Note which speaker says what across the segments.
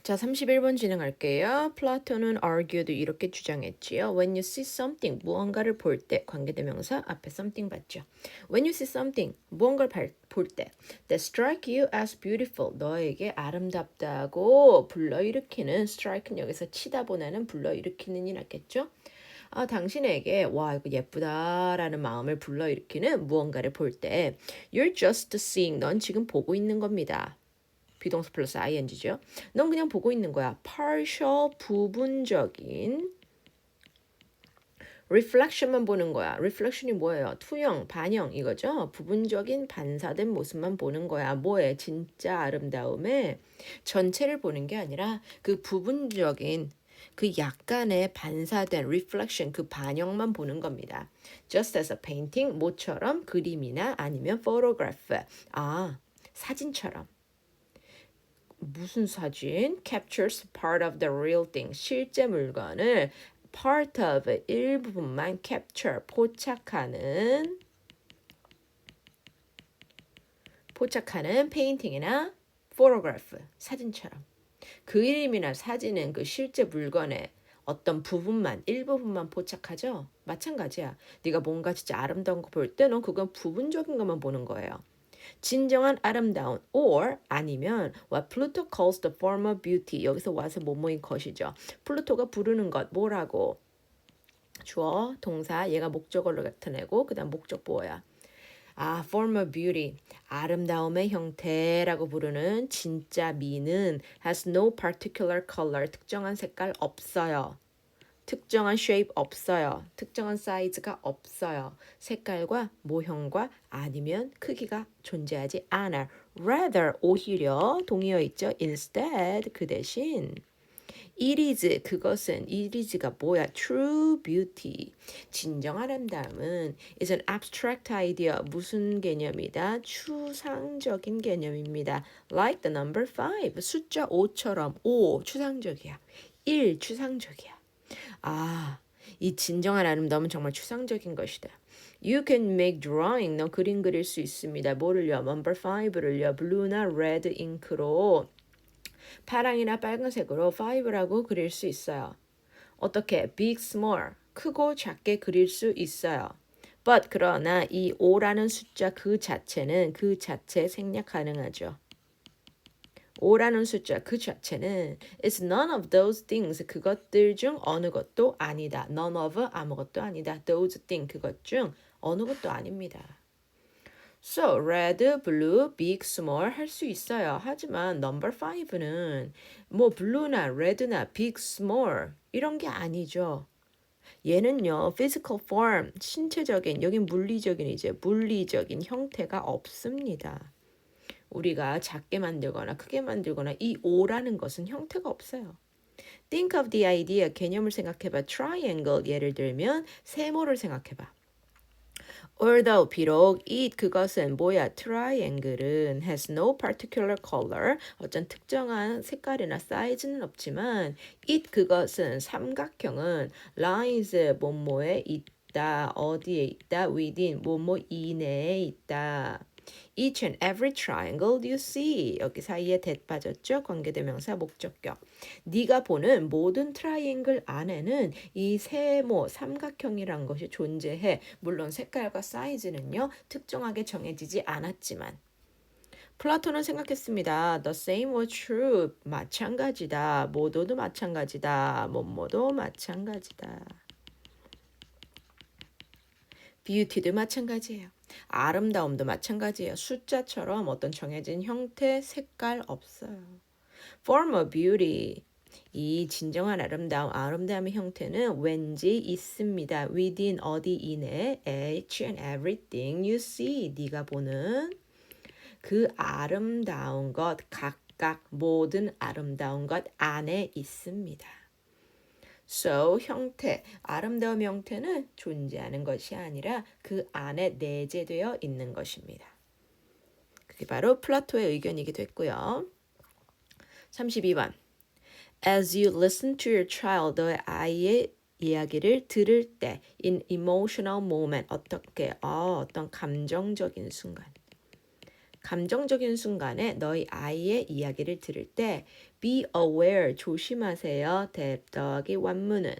Speaker 1: 자, 31번 진행할게요. 플라톤은 argued 이렇게 주장했지요. When you see something, 무언가를 볼 때, 관계대명사 앞에 something 봤죠. When you see something, 무언가를 볼 때, that strike you as beautiful, 너에게 아름답다고 불러일으키는, strike는 여기서 치다 보내는 불러일으키는이 낫겠죠? 당신에게 와 이거 예쁘다라는 마음을 불러일으키는 무언가를 볼 때, you're just seeing, 넌 지금 보고 있는 겁니다. 비동사 플러스 ing죠. 넌 그냥 보고 있는 거야. partial 부분적인 reflection만 보는 거야. reflection이 뭐예요? 투영, 반영 이거죠. 부분적인 반사된 모습만 보는 거야. 뭐에? 진짜 아름다움에 전체를 보는 게 아니라 그 부분적인 그 약간의 반사된 reflection, 그 반영만 보는 겁니다. Just as a painting, 모처럼 그림이나 아니면 photograph, 사진처럼. 무슨 사진? captures part of the real thing. 실제 물건을 part of 일부분만 capture 포착하는 painting이나 photograph 사진처럼. 그림이나 사진은 그 실제 물건의 어떤 부분만 일부분만 포착하죠. 마찬가지야. 네가 뭔가 진짜 아름다운 거 볼 때 넌 그건 부분적인 것만 보는 거예요. 진정한 아름다운 or 아니면 what Pluto calls the form of beauty. 여기서 와서 뭐뭐인 것이죠. 플루토가 부르는 것 뭐라고? 주어, 동사, 얘가 목적어로 나타내고 그다음 목적 보어야. form of beauty. 아름다움의 형태라고 부르는 진짜 미는 has no particular color. 특정한 색깔 없어요. 특정한 shape 없어요. 특정한 사이즈가 없어요. 색깔과 모형과 아니면 크기가 존재하지 않아. rather 오히려 동의어 있죠. instead 그 대신 it is 그것은 it is가 뭐야? true beauty 진정 아름다움은 is an abstract idea 무슨 개념이다? 추상적인 개념입니다. like the number 5 숫자 5처럼 5 추상적이야. 1 추상적이야. 이 진정한 아름다움은 정말 추상적인 것이다. You can make drawing. 너 그림 그릴 수 있습니다. 뭐를요? number 5를요. blue나 red ink로 파랑이나 빨간색으로 5라고 그릴 수 있어요. 어떻게? big, small. 크고 작게 그릴 수 있어요. But 그러나 이 5라는 숫자 그 자체는 그 자체 생략 가능하죠. 5라는 숫자 그 자체는 is none of those things. 그것들 중 어느 것도 아니다. none of 아무것도 아니다. those thing 그것 중 어느 것도 아닙니다. So, red, blue, big, small 할 수 있어요. 하지만 number 5는 뭐 blue나 red나 big, small 이런 게 아니죠. 얘는요, physical form, 신체적인, 여긴 물리적인 이제 물리적인 형태가 없습니다. 우리가 작게 만들거나 크게 만들거나 이 5라는 것은 형태가 없어요. Think of the idea. 개념을 생각해봐. Triangle. 예를 들면 세모를 생각해봐. Although 비록 it 그것은 뭐야? Triangle은 has no particular color. 어떤 특정한 색깔이나 사이즈는 없지만 it 그것은 삼각형은 lies 뭐뭐에 있다. 어디에 있다? within 뭐뭐 이내에 있다. Each and every triangle you see. 여기 사이에 that 빠졌죠? 관계대명사 목적격. 네가 보는 모든 트라이앵글 안에는 이 세모 삼각형이란 것이 존재해. 물론 색깔과 사이즈는요. 특정하게 정해지지 않았지만 플라톤은 생각했습니다. The same was true. 마찬가지다. 모두도 마찬가지다. 뭐뭐도 마찬가지다. beauty도 마찬가지예요. 아름다움도 마찬가지예요. 숫자처럼 어떤 정해진 형태, 색깔 없어요. form of beauty. 이 진정한 아름다움의 형태는 왠지 있습니다. within 어디 이내 each and everything you see. 네가 보는 그 아름다운 것 각각 모든 아름다운 것 안에 있습니다. So 형태, 아름다운 형태는 존재하는 것이 아니라 그 안에 내재되어 있는 것입니다. 그게 바로 플라토의 의견이기도 했고요. 32번. As you listen to your child, 너의 아이의 이야기를 들을 때 in emotional moment 어떻게? 어떤 감정적인 순간. 감정적인 순간에 너희 아이의 이야기를 들을 때 be aware, 조심하세요. 더하기 원문은.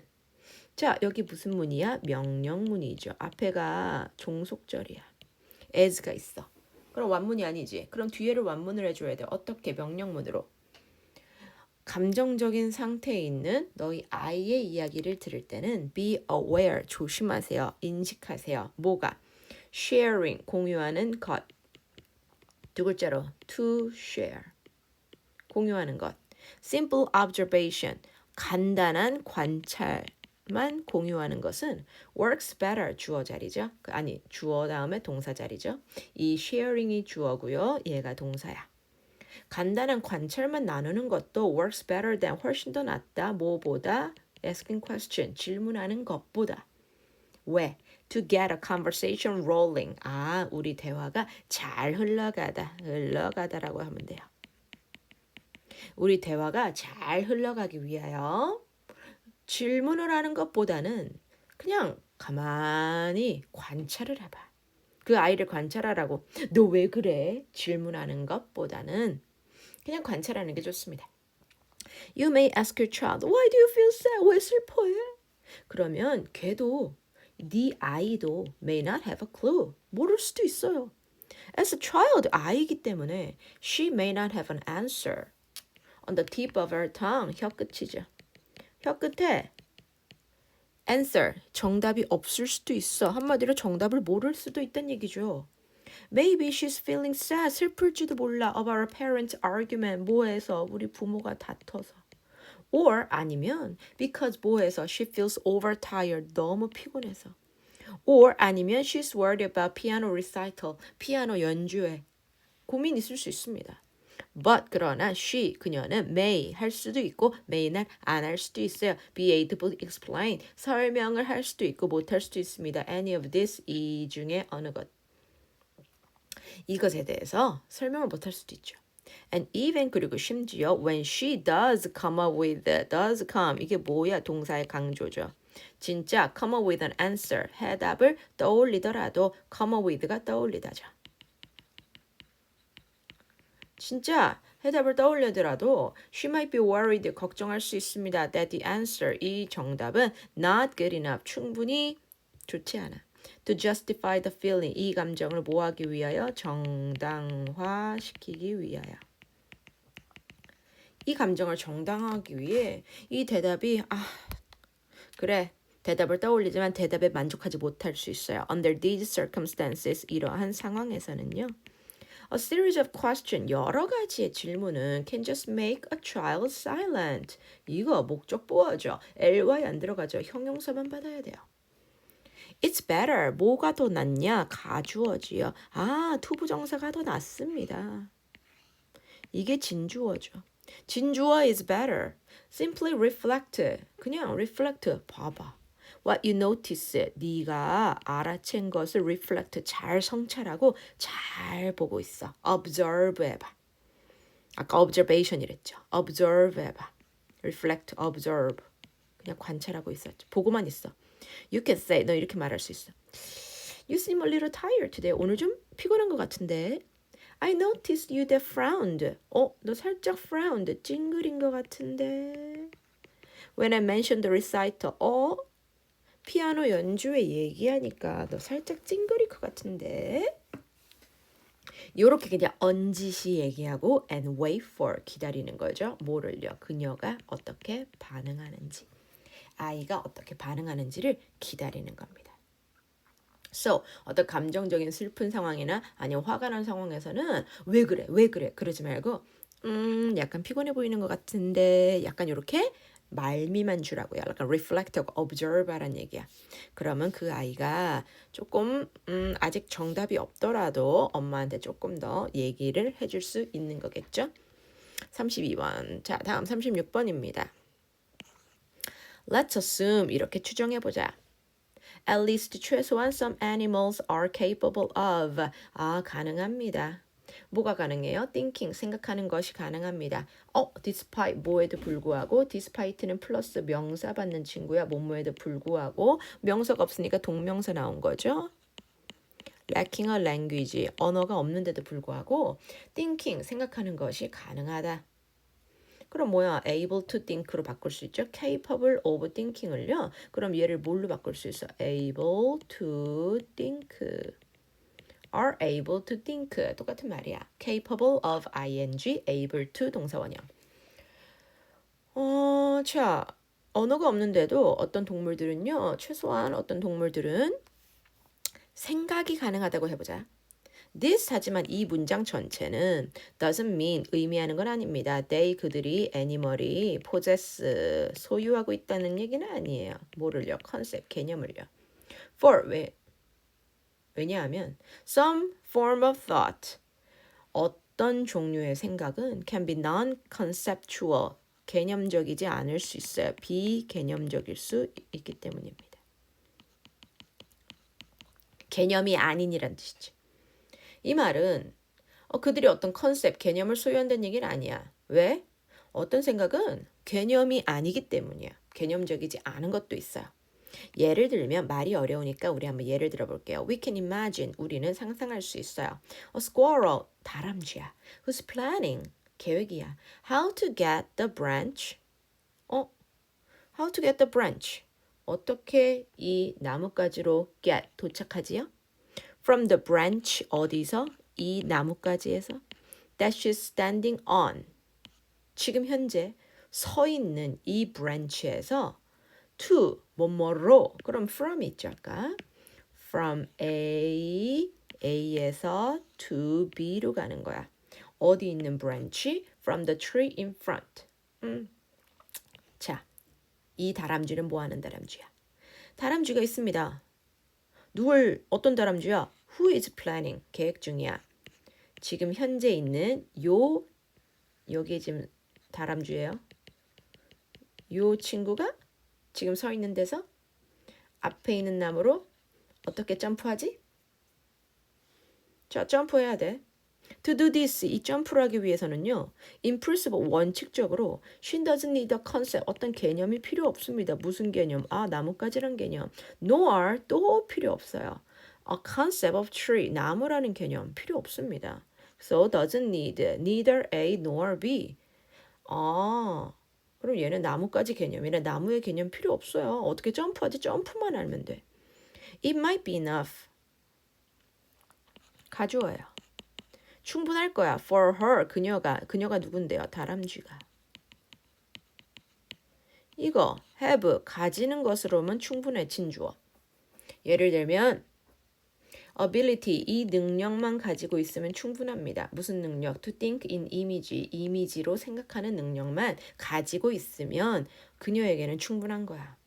Speaker 1: 자, 여기 무슨 문이야? 명령문이죠. 앞에가 종속절이야. as가 있어. 그럼 완문이 아니지. 그럼 뒤에를 완문을 해줘야 돼. 어떻게? 명령문으로. 감정적인 상태에 있는 너희 아이의 이야기를 들을 때는 be aware, 조심하세요. 인식하세요. 뭐가? sharing, 공유하는 것. 두 글자로 to share, 공유하는 것. simple observation, 간단한 관찰만 공유하는 것은 works better, 주어 자리죠. 아니, 주어 다음에 동사 자리죠. 이 sharing이 주어고요. 얘가 동사야. 간단한 관찰만 나누는 것도 works better than, 훨씬 더 낫다. 뭐보다? asking question, 질문하는 것보다. 왜? To get a conversation rolling. 아, 우리 대화가 잘 흘러가다라고 하면 돼요. 우리 대화가 잘 흘러가기 위하여 질문을 하는 것보다는 그냥 가만히 관찰을 해봐. 그 아이를 관찰하라고. 너 왜 그래? 질문하는 것보다는 그냥 관찰하는 게 좋습니다. You may ask your child, why do you feel sad? 왜 슬퍼해? 그러면 걔도 네 아이도 may not have a clue. 모를 수도 있어요. As a child, 아이기 때문에 she may not have an answer. On the tip of her tongue, 혀끝이죠. 혀끝에 answer, 정답이 없을 수도 있어. 한마디로 정답을 모를 수도 있다는 얘기죠. Maybe she's feeling sad, 슬플지도 몰라. About her parents' argument, 뭐해서 우리 부모가 다퉈서. Or 아니면 because 뭐해서 she feels overtired, 너무 피곤해서. Or 아니면 she's worried about piano recital, 피아노 연주회. 고민 있을 수 있습니다. But 그러나 she, 그녀는 may 할 수도 있고 may not 안 할 수도 있어요. be able to explain, 설명을 할 수도 있고 못 할 수도 있습니다. Any of this, 이 중에 어느 것. 이것에 대해서 설명을 못 할 수도 있죠. And even 그리고 심지어 when she does come up with, does come, 이게 뭐야? 동사의 강조죠. 진짜 come up with an answer, 해답을 떠올리더라도 come up with가 떠올리다죠. 진짜 해답을 떠올리더라도 she might be worried, 걱정할 수 있습니다. that the answer, 이 정답은 not good enough, 충분히 좋지 않아. to justify the feeling, 이 감정을 뭐하기 위하여? 정당화시키기 위하여. 이 감정을 정당화하기 위해 이 대답이 그래, 대답을 떠올리지만 대답에 만족하지 못할 수 있어요. Under these circumstances, 이러한 상황에서는요. A series of questions, 여러 가지의 질문은 can just make a child silent. 이거 목적 보어죠. ly 안 들어가죠. 형용사만 받아야 돼요. It's better. 뭐가 더 낫냐? 가주어지요. 투부정사가 더 낫습니다. 이게 진주어죠. 진주어 is better. Simply reflect. 그냥 reflect. 봐봐. What you notice. 네가 알아챈 것을 reflect. 잘 성찰하고 잘 보고 있어. Observe 해봐. 아까 observation이랬죠. Observe 해봐. Reflect, observe. 그냥 관찰하고 있었죠. 보고만 있어. You can say. 너 이렇게 말할 수 있어. You seem a little tired today. 오늘 좀 피곤한 것 같은데. I noticed you that frowned. 너 살짝 frowned. 찡그린 것 같은데. When I mentioned the recital. 피아노 연주회 얘기하니까 너 살짝 찡그릴 것 같은데. 요렇게 그냥 언지시 얘기하고 and wait for, 기다리는 거죠. 뭐를요? 그녀가 어떻게 반응하는지. 아이가 어떻게 반응하는지를 기다리는 겁니다. So, 어떤 감정적인 슬픈 상황이나 아니면 화가 난 상황에서는 왜 그래 그러지 말고 약간 피곤해 보이는 것 같은데 약간 이렇게 말미만 주라고요. 약간 reflect하고 observe라는 얘기야. 그러면 그 아이가 조금 아직 정답이 없더라도 엄마한테 조금 더 얘기를 해줄 수 있는 거겠죠. 32번. 자, 다음 36번입니다. Let's assume, 이렇게 추정해보자. At least 최소한 some animals are capable of. 가능합니다. 뭐가 가능해요? thinking, 생각하는 것이 가능합니다. despite, 뭐에도 불구하고, despite는 플러스 명사 받는 친구야. 뭐뭐에도 불구하고, 명사가 없으니까 동명사 나온 거죠. lacking a language, 언어가 없는데도 불구하고 thinking, 생각하는 것이 가능하다. 그럼 뭐야? able to think로 바꿀 수 있죠. capable of thinking을요. 그럼 얘를 뭘로 바꿀 수 있어? able to think. are able to think. 똑같은 말이야. capable of ing, able to 동사원형. 자, 언어가 없는데도 어떤 동물들은요. 최소한 어떤 동물들은 생각이 가능하다고 해보자. This 하지만 이 문장 전체는 doesn't mean 의미하는 건 아닙니다. They 그들이 animal이 possess 소유하고 있다는 얘기는 아니에요. 뭐를요? 컨셉 개념을요. For 왜냐하면 some form of thought 어떤 종류의 생각은 can be non-conceptual 개념적이지 않을 수 있어요. 비개념적일 수 있기 때문입니다. 개념이 아닌이란 뜻이지. 이 말은 그들이 어떤 컨셉, 개념을 소유한다는 얘기는 아니야. 왜? 어떤 생각은 개념이 아니기 때문이야. 개념적이지 않은 것도 있어요. 예를 들면 말이 어려우니까 우리 한번 예를 들어볼게요. We can imagine. 우리는 상상할 수 있어요. A squirrel. 다람쥐야. Who's planning. 계획이야. How to get the branch. How to get the branch. 어떻게 이 나뭇가지로 get 도착하지요? From the branch 어디서? 이 나뭇가지에서 that she's standing on 지금 현재 서 있는 이 branch에서 to 뭐뭐로 그럼 from 있죠 아까 from A에서 to B로 가는 거야. 어디 있는 branch? From the tree in front. 자, 이 다람쥐는 뭐 하는 다람쥐야? 다람쥐가 있습니다. 어떤 다람쥐야? Who is planning? 계획 중이야. 지금 현재 있는 여기 지금 다람쥐예요. 요 친구가 지금 서 있는 데서 앞에 있는 나무로 어떻게 점프하지? 자, 점프해야 돼. To do this, 이 점프를 하기 위해서는요. In principle, 원칙적으로 she doesn't need a concept, 어떤 개념이 필요 없습니다. 무슨 개념? 나뭇가지란 개념. Nor 또 필요 없어요. A concept of tree, 나무라는 개념 필요 없습니다. So doesn't need neither A nor B. 그럼 얘는 나뭇가지 개념이나 나무의 개념 필요 없어요. 어떻게 점프하지? 점프만 알면 돼. It might be enough. 가져와요. 충분할 거야. For her, 그녀가 누군데요? 다람쥐가. 이거 have, 가지는 것으로면 충분해. 진주어. 예를 들면 ability, 이 능력만 가지고 있으면 충분합니다. 무슨 능력? To think in image, 이미지로 생각하는 능력만 가지고 있으면 그녀에게는 충분한 거야.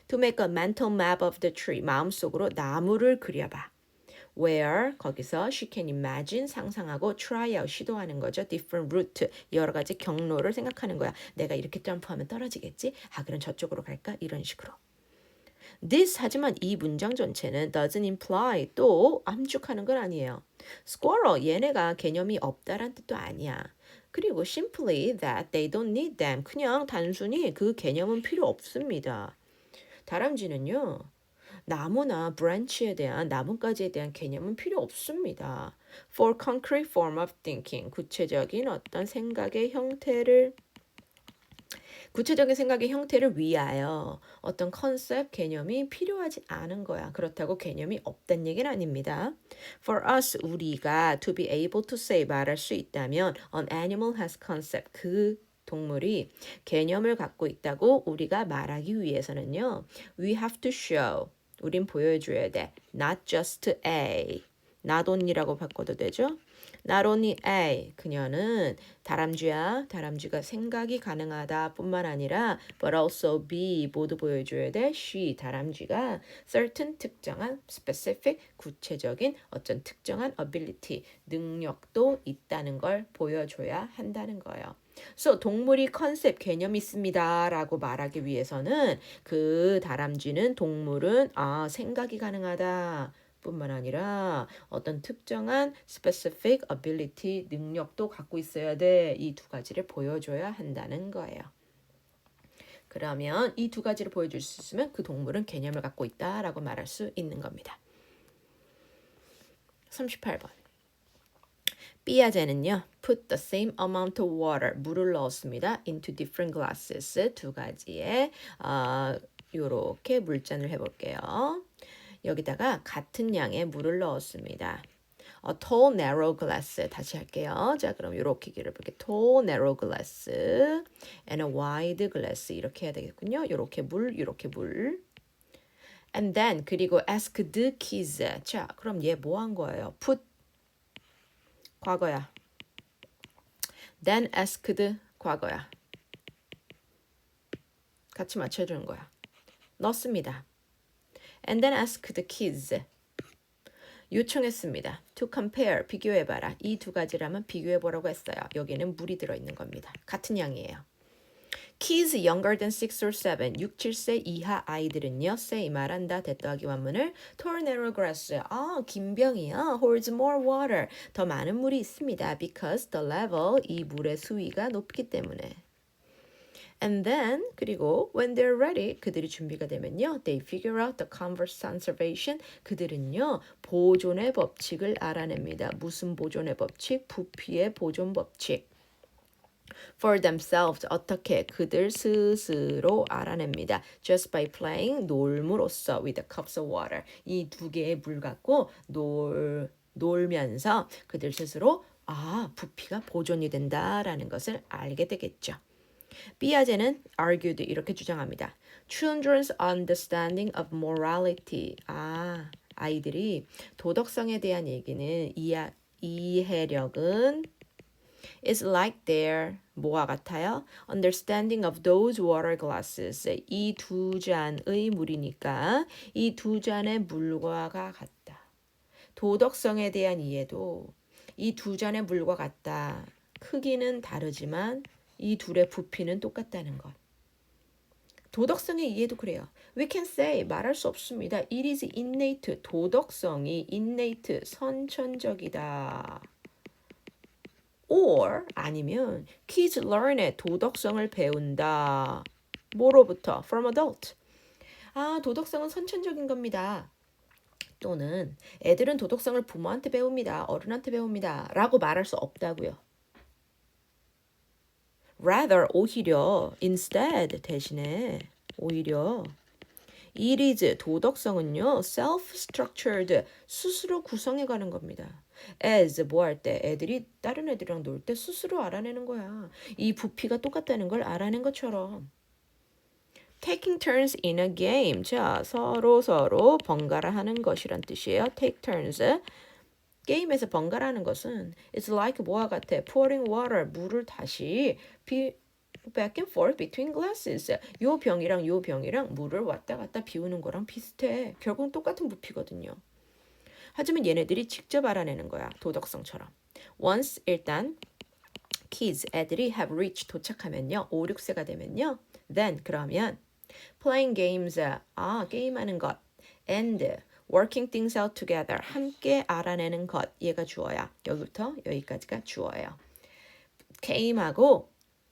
Speaker 1: To make a mental map of the tree, 마음속으로 나무를 그려봐. Where, 거기서 she can imagine, 상상하고 try out, 시도하는 거죠. Different route, 여러 가지 경로를 생각하는 거야. 내가 이렇게 점프하면 떨어지겠지? 그럼 저쪽으로 갈까? 이런 식으로. This 하지만 이 문장 전체는 doesn't imply 또 함축하는 건 아니에요. Squirrel 얘네가 개념이 없다란 뜻도 아니야. 그리고 simply that they don't need them 그냥 단순히 그 개념은 필요 없습니다. 다람쥐는요. 나무나 branch에 대한 나뭇가지에 대한 개념은 필요 없습니다. For concrete form of thinking 구체적인 형태를 위하여 어떤 컨셉 개념이 필요하지 않은 거야. 그렇다고 개념이 없다는 얘기는 아닙니다. For us 우리가 to be able to say 말할 수 있다면 an animal has concept 그 동물이 개념을 갖고 있다고 우리가 말하기 위해서는요. We have to show 우린 보여줘야 돼. Not just A not only라고 바꿔도 되죠. Not only A, 그녀는 다람쥐야. 다람쥐가 생각이 가능하다 뿐만 아니라 but also B, 모두 보여줘야 돼. She, 다람쥐가 certain 특정한 specific, 구체적인 어떤 특정한 ability, 능력도 있다는 걸 보여줘야 한다는 거예요. So, 동물이 컨셉 개념이 있습니다 라고 말하기 위해서는 그 다람쥐는 동물은 생각이 가능하다 뿐만 아니라 어떤 특정한 specific ability 능력도 갖고 있어야 돼. 이 두 가지를 보여줘야 한다는 거예요. 그러면 이 두 가지를 보여줄 수 있으면 그 동물은 개념을 갖고 있다라고 말할 수 있는 겁니다. 38번. 삐아제는요. Put the same amount of water. 물을 넣었습니다. Into different glasses. 두 가지의 요렇게 물잔을 해볼게요. 여기다가 같은 양의 물을 넣었습니다. tall narrow glass 다시 할게요. 자, 그럼 이렇게 길어볼게요. tall narrow glass and a wide glass 이렇게 해야 되겠군요. 이렇게 물, 이렇게 물. And then 그리고 ask the kids. 자, 그럼 얘 뭐 한 거예요? put 과거야. Then asked 과거야. 같이 맞춰주는 거야. 넣습니다. And then ask the kids. 요청했습니다. To compare, 비교해봐라. 이 두 가지라면 비교해보라고 했어요. 여기는 물이 들어있는 겁니다. 같은 양이에요. Kids younger than 6 or 7, 6, 7세 이하 아이들은요. say 말한다. 대더하기 완문을 tall narrow glass. 긴 병이요. holds more water. 더 많은 물이 있습니다. Because the level, 이 물의 수위가 높기 때문에. And then 그리고 when they're ready 그들이 준비가 되면요 they figure out the conservation 그들은요 보존의 법칙을 알아냅니다. 무슨 보존의 법칙? 부피의 보존 법칙. For themselves 어떻게 그들 스스로 알아냅니다. Just by playing 놀므로써 with the cups of water 이 두 개의 물 갖고 놀면서 그들 스스로 부피가 보존이 된다라는 것을 알게 되겠죠. 삐아제는 argued 이렇게 주장합니다. Children's understanding of morality. 아이들이 도덕성에 대한 얘기는 이해력은 is like their 뭐와 같아요? Understanding of those water glasses. 이 두 잔의 물이니까 이 두 잔의 물과 같다. 도덕성에 대한 이해도 이 두 잔의 물과 같다. 크기는 다르지만 이 둘의 부피는 똑같다는 것. 도덕성의 이해도 그래요. We can say 말할 수 없습니다. It is innate. 도덕성이 innate 선천적이다. Or 아니면 kids learn의 도덕성을 배운다. 뭐로부터? From adult. 도덕성은 선천적인 겁니다. 또는 애들은 도덕성을 부모한테 배웁니다. 어른한테 배웁니다. 라고 말할 수 없다고요. Rather 오히려 instead 대신에 오히려 it is 도덕성은요 self-structured 스스로 구성해가는 겁니다. as 뭐 할 때 애들이 다른 애들이랑 놀 때 스스로 알아내는 거야. 이 부피가 똑같다는 걸 알아낸 것처럼. Taking turns in a game. 자, 서로 번갈아 하는 것이란 뜻이에요. Take turns. 게임에서 번갈아하는 것은 it's like 뭐와 같아? pouring water. 물을 다시 back and forth between glasses. 요 병이랑 요 병이랑 물을 왔다 갔다 비우는 거랑 비슷해. 결국은 똑같은 부피거든요. 하지만 얘네들이 직접 알아내는 거야. 도덕성처럼. Once 일단 kids 애들이 have reached 도착하면요. 5, 6세가 되면요. Then 그러면 playing games 게임하는 것 and working things out together 함께 알아내는 것 얘가 주어야. 여기부터 여기까지가 주어예요. 게임하고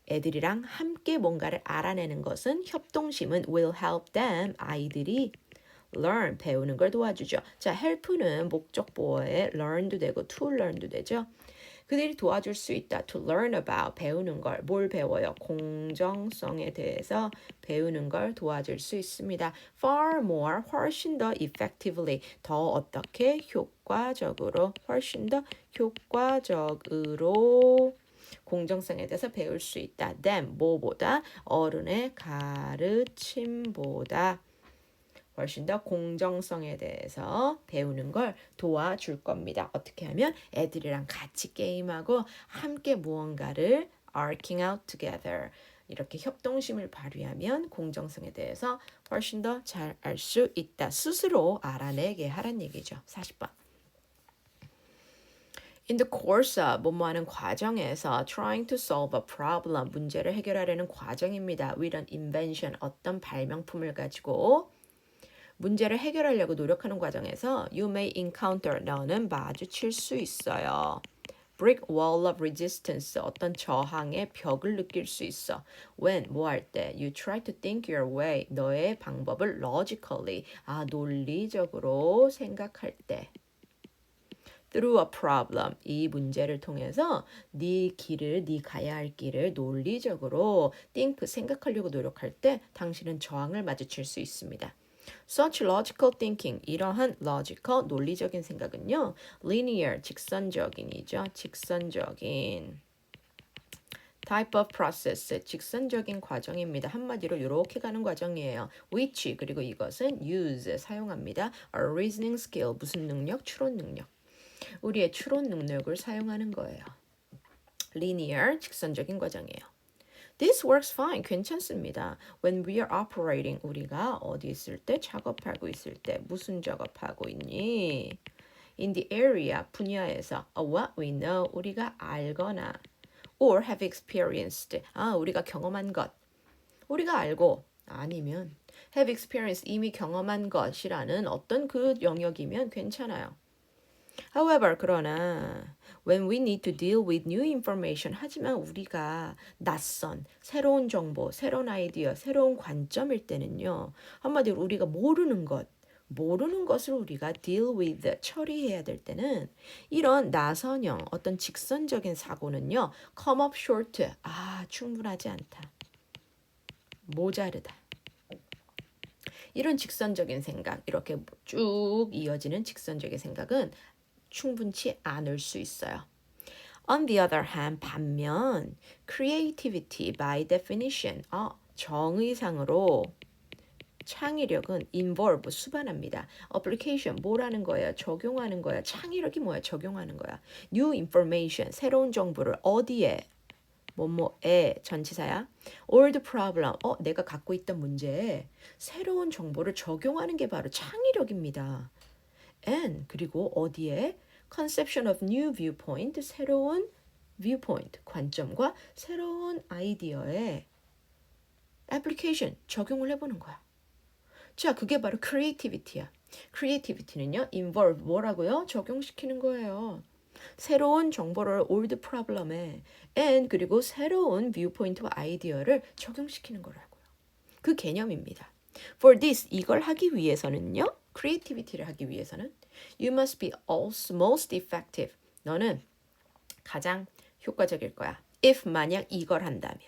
Speaker 1: 애들이랑 함께 뭔가를 알아내는 것은 협동심은 will help them 아이들이 learn 배우는 걸 도와주죠. 자, help는 목적 보어에 learn도 되고 to learn도 되죠. 그들이 도와줄 수 있다. To learn about 배우는 걸. 뭘 배워요? 공정성에 대해서 배우는 걸 도와줄 수 있습니다. Far more 훨씬 더 effectively 더 어떻게 효과적으로 훨씬 더 효과적으로 공정성에 대해서 배울 수 있다. Than 뭐보다 어른의 가르침보다 훨씬 더 공정성에 대해서 배우는 걸 도와줄 겁니다. 어떻게 하면 애들이랑 같이 게임하고 함께 무언가를 working out together 이렇게 협동심을 발휘하면 공정성에 대해서 훨씬 더 잘 알 수 있다. 스스로 알아내게 하란 얘기죠. 40번. In the course of 뭐뭐하는 과정에서 trying to solve a problem 문제를 해결하려는 과정입니다. with an invention 어떤 발명품을 가지고 문제를 해결하려고 노력하는 과정에서 you may encounter 너는 마주칠 수 있어요. brick wall of resistance 어떤 저항의 벽을 느낄 수 있어. when 뭐 할 때 you try to think your way 너의 방법을 logically 논리적으로 생각할 때 through a problem. 이 문제를 통해서 네 가야 할 길을 논리적으로 think, 생각하려고 노력할 때 당신은 저항을 마주칠 수 있습니다. Such logical thinking, 이러한 logical, 논리적인 생각은요, linear, 직선적인이죠. 직선적인. type of process, 직선적인 과정입니다. 한마디로 이렇게 가는 과정이에요. which, 그리고 이것은 use, 사용합니다. a reasoning skill, 무슨 능력? 추론 능력. 우리의 추론 능력을 사용하는 거예요. linear, 직선적인 과정이에요. This works fine, 괜찮습니다. When we are operating, 우리가 어디 있을 때? 작업하고 있을 때. 무슨 작업하고 있니? In the area, 분야에서 of what we know, 우리가 알거나 or have experienced, 우리가 경험한 것. 우리가 알고 아니면 have experienced, 이미 경험한 것이라는 어떤 그 영역이면 괜찮아요. However, 그러나 when we need to deal with new information, 하지만 우리가 낯선, 새로운 정보, 새로운 아이디어, 새로운 관점일 때는요. 한마디로 우리가 모르는 것을 우리가 deal with, 처리해야 될 때는 이런 나선형, 어떤 직선적인 사고는요. come up short, 충분하지 않다. 모자르다. 이런 직선적인 생각, 이렇게 쭉 이어지는 직선적인 생각은 충분치 않을 수 있어요. On the other hand, 반면 creativity by definition, 정의상으로 창의력은 involve, 수반합니다. application, 뭐라는 거야? 적용하는 거야. 창의력이 뭐야? 적용하는 거야. new information, 새로운 정보를 어디에? 뭐뭐에 전치사야. old problem, 내가 갖고 있던 문제에 새로운 정보를 적용하는 게 바로 창의력입니다. and 그리고 어디에? conception of new viewpoint, 새로운 viewpoint, 관점과 새로운 아이디어에 application, 적용을 해보는 거야. 자, 그게 바로 creativity야. creativity는요, involve, 뭐라고요? 적용시키는 거예요. 새로운 정보를 old problem에 and 그리고 새로운 viewpoint와 아이디어를 적용시키는 거라고요. 그 개념입니다. For this, 이걸 하기 위해서는요, creativity를 하기 위해서는 you must be also most effective. 너는 가장 효과적일 거야. if 만약 이걸 한다면.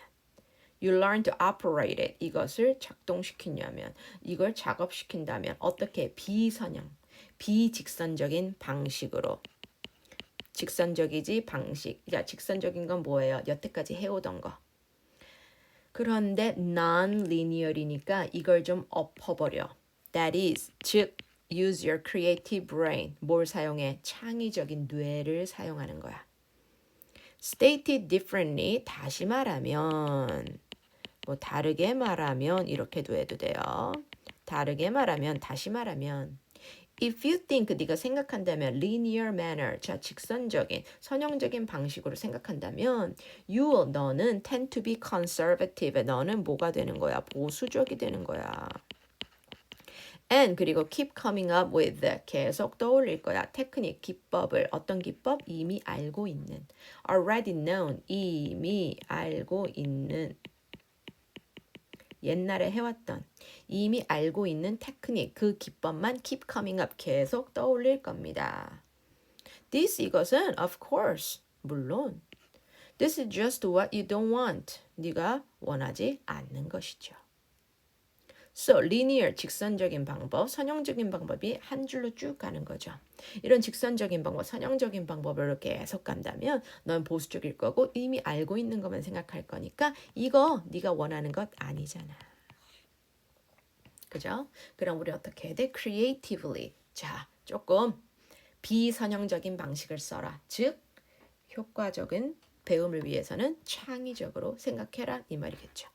Speaker 1: You learn to operate it. 이것을 작동시키냐면, 이걸 작업시킨다면 어떻게? 비선형, 비직선적인 방식으로. 직선적이지 방식. 자, 직선적인 건 뭐예요? 여태까지 해오던 거. 그런데 non-linear이니까 이걸 좀 엎어버려. That is, 즉 use your creative brain. 뭘 사용해? 창의적인 뇌를 사용하는 거야. Stated differently, 다시 말하면, 다르게 말하면 이렇게도 해도 돼요. 다르게 말하면, 다시 말하면, if you think, 네가 생각한다면 linear manner, 자, 직선적인, 선형적인 방식으로 생각한다면 너는 tend to be conservative, 너는 뭐가 되는 거야? 보수적이 되는 거야. and 그리고 keep coming up with, 계속 떠올릴 거야. 테크닉, 기법을, 어떤 기법? 이미 알고 있는, already known, 이미 알고 있는, 옛날에 해왔던, 이미 알고 있는 테크닉, 그 기법만 keep coming up, 계속 떠올릴 겁니다. This, 이것은 of course, 물론 this is just what you don't want, 네가 원하지 않는 것이죠. So, linear, 직선적인 방법, 선형적인 방법이 한 줄로 쭉 가는 거죠. 이런 직선적인 방법, 선형적인 방법으로 계속 간다면 넌 보수적일 거고 이미 알고 있는 것만 생각할 거니까 이거 네가 원하는 것 아니잖아. 그죠? 그럼 우리 어떻게 해야 돼? creatively. 자, 조금 비선형적인 방식을 써라. 즉, 효과적인 배움을 위해서는 창의적으로 생각해라 이 말이겠죠.